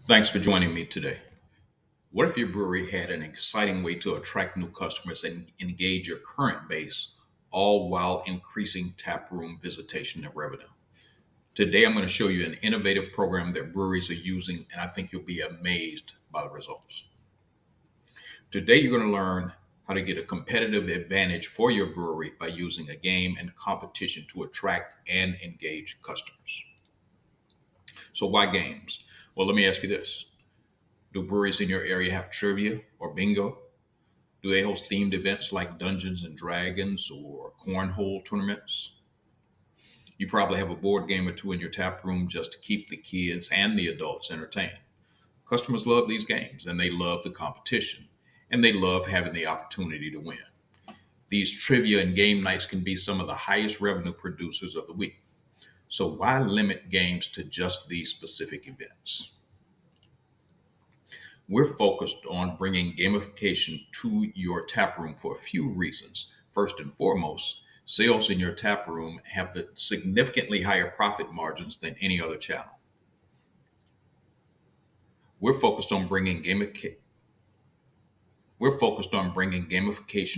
Thanks for joining me today. What if your brewery had an exciting way to attract new customers and engage your current base, all while increasing taproom visitation and revenue? Today, I'm going to show you an innovative program that breweries are using, and I think you'll be amazed by the results. Today, you're going to learn how to get a competitive advantage for your brewery by using a game and competition to attract and engage customers. So, why games? Well, let me ask you this. Do breweries in your area have trivia or bingo? Do they host themed events like Dungeons and Dragons or cornhole tournaments? You probably have a board game or two in your tap room just to keep the kids and the adults entertained. Customers love these games and they love the competition and they love having the opportunity to win. These trivia and game nights can be some of the highest revenue producers of the week. So why limit games to just these specific events? We're focused on bringing gamification to your tap room for a few reasons. First and foremost, sales in your tap room have the significantly higher profit margins than any other channel. We're focused on bringing gamification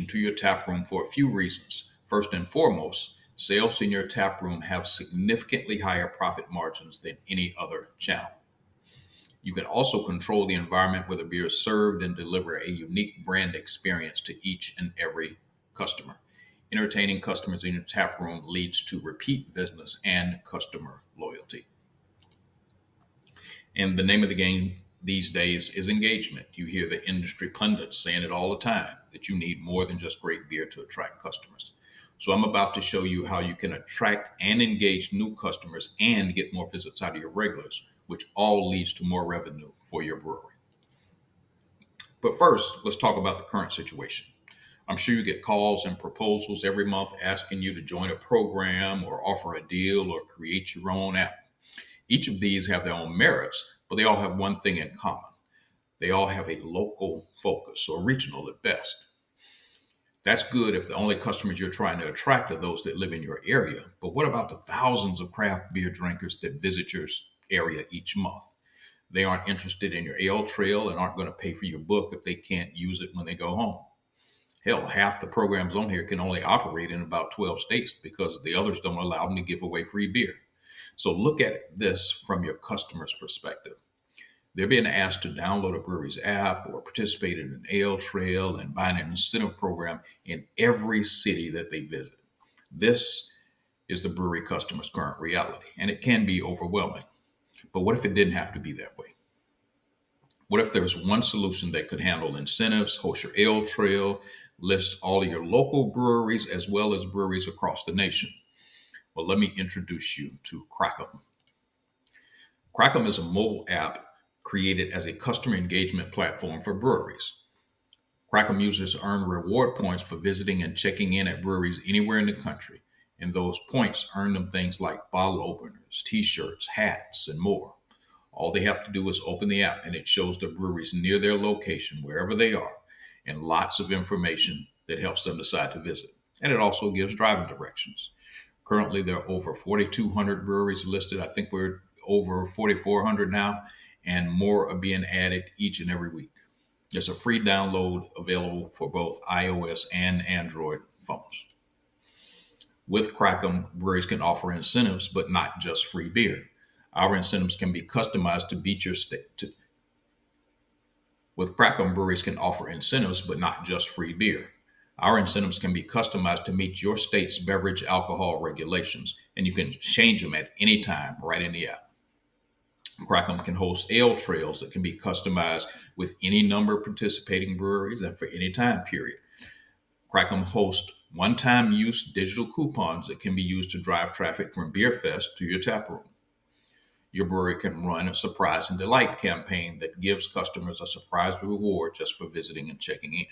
to your tap room for a few reasons. First and foremost, sales in your tap room have significantly higher profit margins than any other channel. You can also control the environment where the beer is served and deliver a unique brand experience to each and every customer. Entertaining customers in your tap room leads to repeat business and customer loyalty. And the name of the game these days is engagement. You hear the industry pundits saying it all the time that you need more than just great beer to attract customers. So I'm about to show you how you can attract and engage new customers and get more visits out of your regulars, which all leads to more revenue for your brewery. But first, let's talk about the current situation. I'm sure you get calls and proposals every month asking you to join a program or offer a deal or create your own app. Each of these have their own merits, but they all have one thing in common. They all have a local focus or regional at best. That's good if the only customers you're trying to attract are those that live in your area. But what about the thousands of craft beer drinkers that visit your area each month? They aren't interested in your ale trail and aren't going to pay for your book if they can't use it when they go home. Hell, half the programs on here can only operate in about 12 states because the others don't allow them to give away free beer. So look at this from your customer's perspective. They're being asked to download a brewery's app or participate in an ale trail and buy an incentive program in every city that they visit. This is the brewery customer's current reality, and it can be overwhelming. But what if it didn't have to be that way? What if there was one solution that could handle incentives, host your ale trail, list all of your local breweries as well as breweries across the nation? Well, let me introduce you to Crackum. Crackum is a mobile app created as a customer engagement platform for breweries. Crackum users earn reward points for visiting and checking in at breweries anywhere in the country, and those points earn them things like bottle openers, t-shirts, hats, and more. All they have to do is open the app and it shows the breweries near their location, wherever they are, and lots of information that helps them decide to visit. And it also gives driving directions. Currently, there are over 4,200 breweries listed. I think we're over 4,400 now, and more are being added each and every week. It's a free download available for both iOS and Android phones. With Crackum, breweries can offer incentives, but not just free beer. Our incentives can be customized to beat your state. With Crackum, breweries can offer incentives, but not just free beer. Our incentives can be customized to meet your state's beverage alcohol regulations, and you can change them at any time right in the app. Crackum can host ale trails that can be customized with any number of participating breweries and for any time period. Crackum hosts one-time use digital coupons that can be used to drive traffic from Beer Fest to your tap room. Your brewery can run a surprise and delight campaign that gives customers a surprise reward just for visiting and checking in.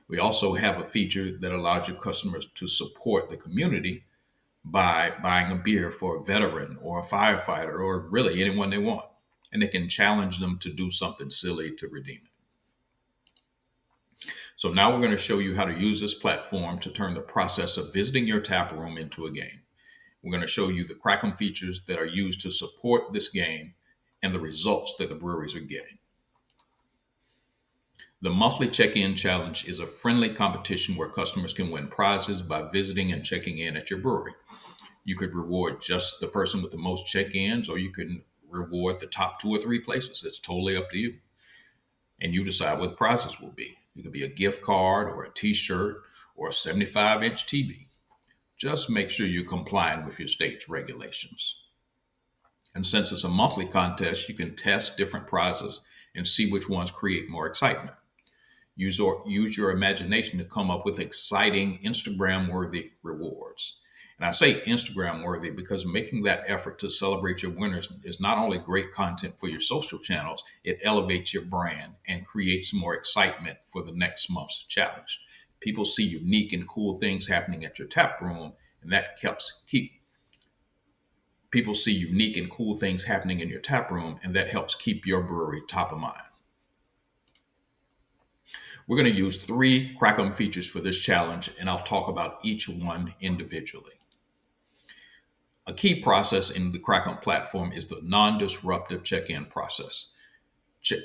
We also have a feature that allows your customers to support the community by buying a beer for a veteran or a firefighter or really anyone they want. And they can challenge them to do something silly to redeem it. So now we're going to show you how to use this platform to turn the process of visiting your tap room into a game. We're going to show you the Crackum features that are used to support this game and the results that the breweries are getting. The monthly check-in challenge is a friendly competition where customers can win prizes by visiting and checking in at your brewery. You could reward just the person with the most check-ins, or you can reward the top 2 or 3 places. It's totally up to you. And you decide what the prizes will be. It could be a gift card or a t-shirt or a 75-inch TV. Just make sure you're complying with your state's regulations. And since it's a monthly contest, you can test different prizes and see which ones create more excitement. Use your imagination to come up with exciting Instagram worthy rewards. And I say Instagram worthy because making that effort to celebrate your winners is not only great content for your social channels, it elevates your brand and creates more excitement for the next month's challenge. People see unique and cool things happening at your tap room, and that helps keep people see unique and cool things happening in your tap room, and that helps keep your brewery top of mind. We're going to use 3 Crackum features for this challenge, and I'll talk about each one individually. A key process in the Crackum platform is the non-disruptive check-in process.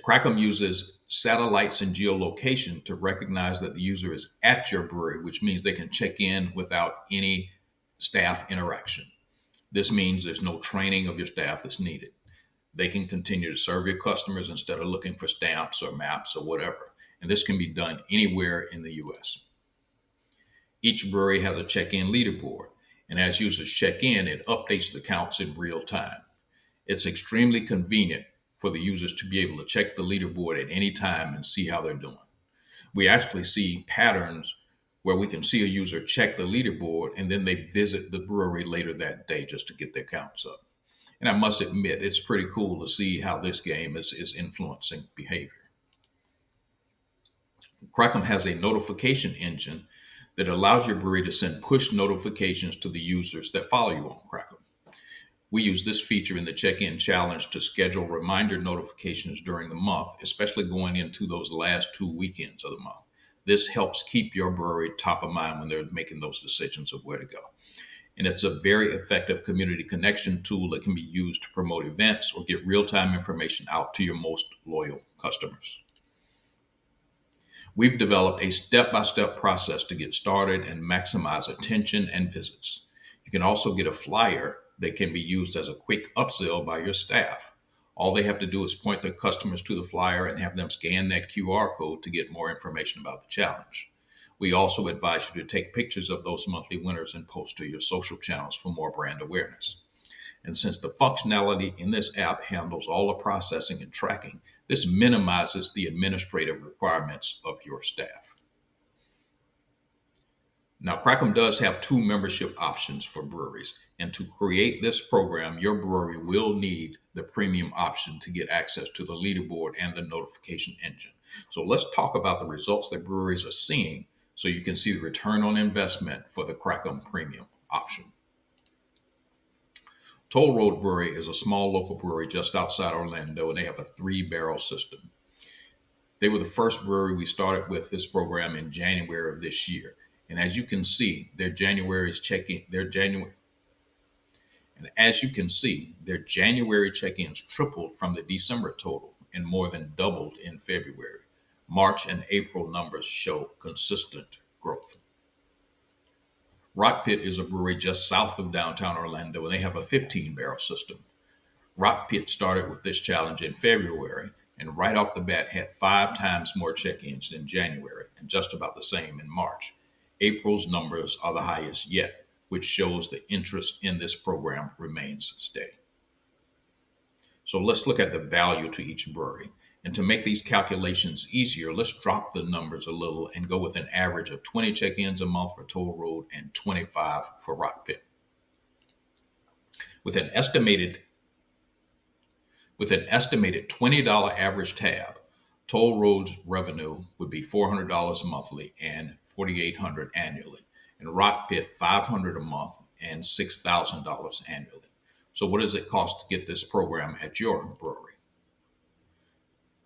Crackum uses satellites and geolocation to recognize that the user is at your brewery, which means they can check in without any staff interaction. This means there's no training of your staff that's needed. They can continue to serve your customers instead of looking for stamps or maps or whatever. And this can be done anywhere in the US. Each brewery has a check-in leaderboard, and as users check in, it updates the counts in real time. It's extremely convenient for the users to be able to check the leaderboard at any time and see how they're doing. We actually see patterns where we can see a user check the leaderboard and then they visit the brewery later that day just to get their counts up. And I must admit, it's pretty cool to see how this game is influencing behavior. Crackum has a notification engine that allows your brewery to send push notifications to the users that follow you on Crackum. We use this feature in the check-in challenge to schedule reminder notifications during the month, especially going into those last 2 weekends of the month. This helps keep your brewery top of mind when they're making those decisions of where to go. And it's a very effective community connection tool that can be used to promote events or get real-time information out to your most loyal customers. We've developed a step-by-step process to get started and maximize attention and visits. You can also get a flyer that can be used as a quick upsell by your staff. All they have to do is point their customers to the flyer and have them scan that QR code to get more information about the challenge. We also advise you to take pictures of those monthly winners and post to your social channels for more brand awareness. And since the functionality in this app handles all the processing and tracking, this minimizes the administrative requirements of your staff. Now, Crackum does have 2 membership options for breweries. And to create this program, your brewery will need the premium option to get access to the leaderboard and the notification engine. So let's talk about the results that breweries are seeing so you can see the return on investment for the Crackum premium option. Toll Road Brewery is a small local brewery just outside Orlando, and they have a 3-barrel system. They were the first brewery we started with this program in January of this year. And as you can see, their January check-ins tripled from the December total and more than doubled in February. March and April numbers show consistent growth. Rock Pit is a brewery just south of downtown Orlando, and they have a 15-barrel system. Rock Pit started with this challenge in February, and right off the bat had 5 times more check-ins in January and just about the same in March. April's numbers are the highest yet, which shows the interest in this program remains steady. So let's look at the value to each brewery. And to make these calculations easier, let's drop the numbers a little and go with an average of 20 check-ins a month for Toll Road and 25 for Rock Pit. With an estimated $20 average tab, Toll Road's revenue would be $400 monthly and $4,800 annually, and Rock Pit $500 a month and $6,000 annually. So what does it cost to get this program at your brewery?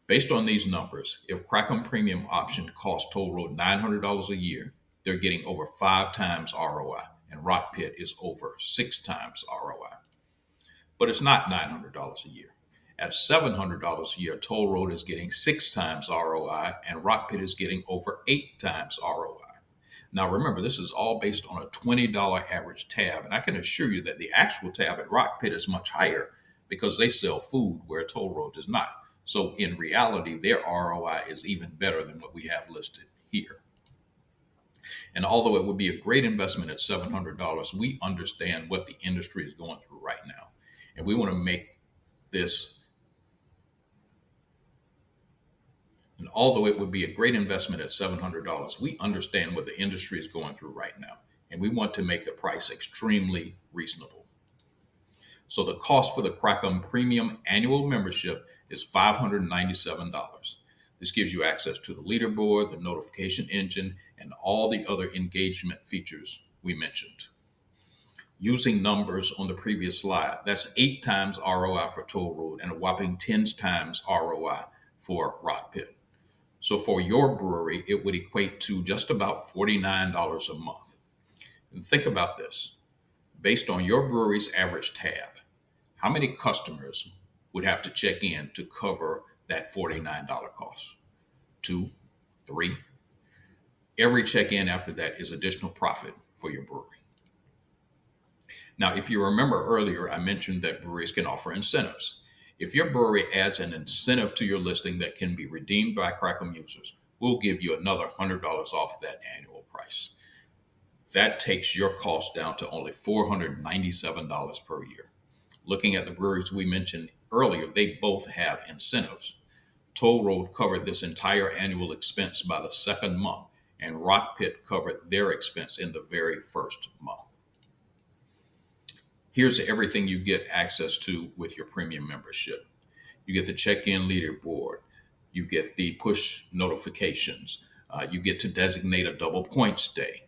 Based on these numbers, if Crackum Premium option costs Toll Road $900 a year, they're getting over 5 times ROI, and Rock Pit is over 6 times ROI. But it's not $900 a year. At $700 a year, Toll Road is getting 6 times ROI, and Rock Pit is getting over 8 times ROI. Now, remember, this is all based on a $20 average tab, and I can assure you that the actual tab at Rock Pit is much higher because they sell food where Toll Road does not. So, in reality, their ROI is even better than what we have listed here. And although it would be a great investment at $700, we understand what the industry is going through right now. And we want to make this, and although it would be a great investment at $700, we understand what the industry is going through right now. And we want to make the price extremely reasonable. So the cost for the Crackum Premium Annual Membership is $597. This gives you access to the leaderboard, the notification engine, and all the other engagement features we mentioned. Using numbers on the previous slide, that's 8 times ROI for Toll Road and a whopping 10 times ROI for Rock Pit. So for your brewery, it would equate to just about $49 a month. And think about this. Based on your brewery's average tab, how many customers would have to check in to cover that $49 cost? 2, 3. Every check-in after that is additional profit for your brewery. Now, if you remember earlier, I mentioned that breweries can offer incentives. If your brewery adds an incentive to your listing that can be redeemed by Crackum users, we'll give you another $100 off that annual price. That takes your cost down to only $497 per year. Looking at the breweries we mentioned earlier, they both have incentives. Toll Road covered this entire annual expense by the second month, and Rock Pit covered their expense in the very first month. Here's everything you get access to with your premium membership. You get the check-in leaderboard. You get the push notifications. You get to designate a double points day.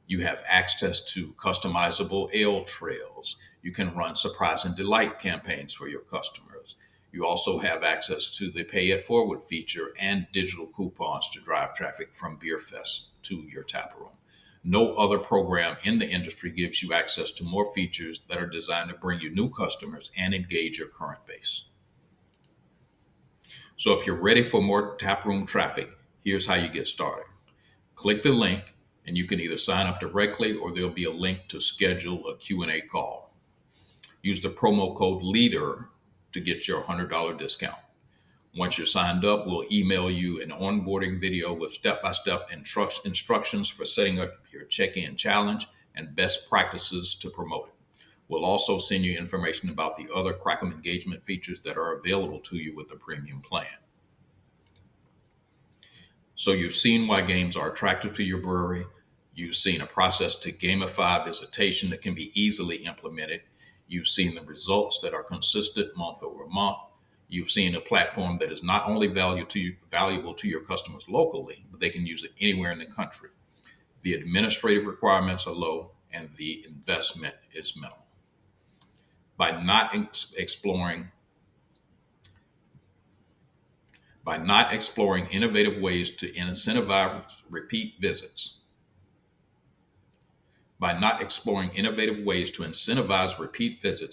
You have access to customizable ale trails. You can run surprise and delight campaigns for your customers. You also have access to the pay it forward feature and digital coupons to drive traffic from Beer Fest to your taproom. No other program in the industry gives you access to more features that are designed to bring you new customers and engage your current base. So if you're ready for more taproom traffic, here's how you get started. Click the link and you can either sign up directly or there'll be a link to schedule a Q&A call. Use the promo code LEADER to get your $100 discount. Once you're signed up, we'll email you an onboarding video with step-by-step instructions for setting up your check-in challenge and best practices to promote it. We'll also send you information about the other Crackum engagement features that are available to you with the premium plan. So you've seen why games are attractive to your brewery. You've seen a process to gamify visitation that can be easily implemented. You've seen the results that are consistent month over month. You've seen a platform that is not only valuable to your customers locally, but they can use it anywhere in the country. The administrative requirements are low and the investment is minimal. By not exploring innovative ways to incentivize repeat visits,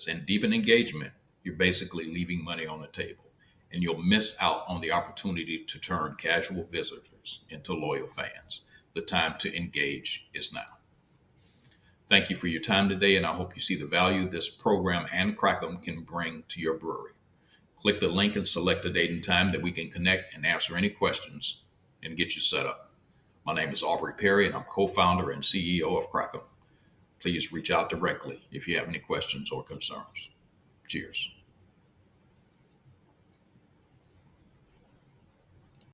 and deepen engagement, you're basically leaving money on the table, and you'll miss out on the opportunity to turn casual visitors into loyal fans. The time to engage is now. Thank you for your time today, and I hope you see the value this program and Crackum can bring to your brewery. Click the link and select a date and time that we can connect and answer any questions and get you set up. My name is Aubrey Perry, and I'm co-founder and CEO of Crackum. Please reach out directly if you have any questions or concerns. Cheers.